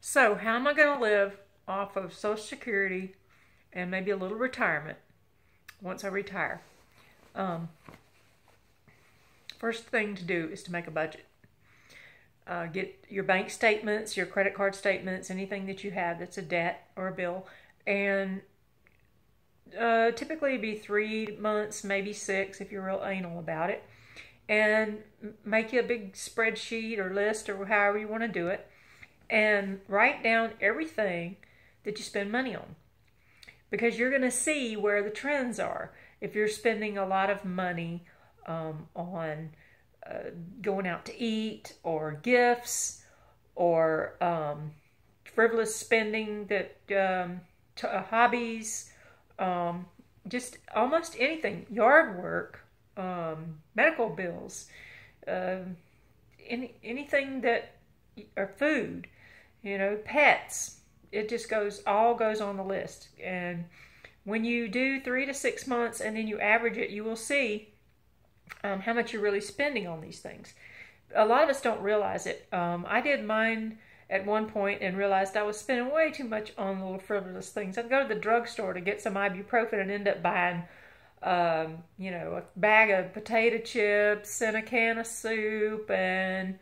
So, how am I going to live off of Social Security and maybe a little retirement once I retire? Um, First thing to do is to make a budget. Get your bank statements, your credit card statements, anything that you have that's a debt or a bill, and typically it'd be 3 months, maybe 6 if you're real anal about it. And make you a big spreadsheet or list or however you want to do it, and write down everything that you spend money on, because you're going to see where the trends are. If you're spending a lot of money on going out to eat or gifts or frivolous spending, that hobbies, just almost anything, yard work, medical bills, anything that, or food, pets. It just all goes on the list. And when you do 3 to 6 months and then you average it, you will see how much you're really spending on these things. A lot of us don't realize it. I did mine at one point and realized I was spending way too much on little frivolous things. I'd go to the drugstore to get some ibuprofen and end up buying a bag of potato chips and a can of soup and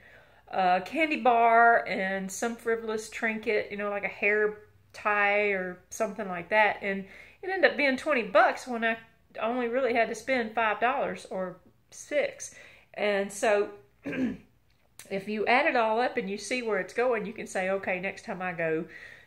a candy bar and some frivolous trinket, like a hair tie or something like that. And it ended up being $20 when I only really had to spend $5 or $6. And so if you add it all up and you see where it's going, you can say, okay, next time I go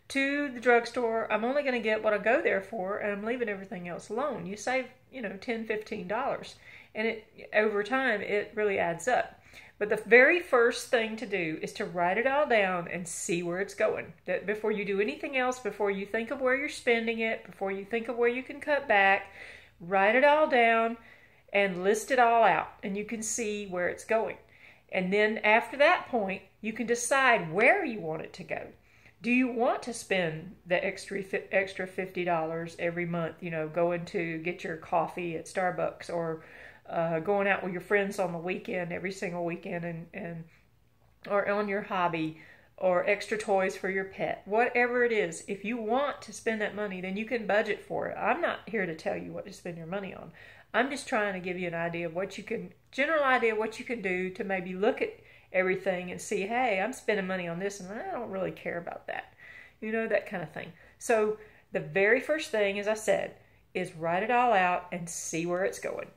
to the drugstore, I'm only going to get what I go there for, and I'm leaving everything else alone. You save, $10, $15, and over time, it really adds up. But the very first thing to do is to write it all down and see where it's going. That before you do anything else, before you think of where you're spending it, before you think of where you can cut back, write it all down and list it all out, and you can see where it's going. And then after that point, you can decide where you want it to go. Do you want to spend the extra $50 every month, going to get your coffee at Starbucks, or going out with your friends on the weekend, every single weekend, or on your hobby, or extra toys for your pet? Whatever it is, if you want to spend that money, then you can budget for it. I'm not here to tell you what to spend your money on. I'm just trying to give you an idea of general idea of what you can do to maybe look at everything and see, hey, I'm spending money on this and I don't really care about that. That kind of thing. So the very first thing, as I said, is write it all out and see where it's going.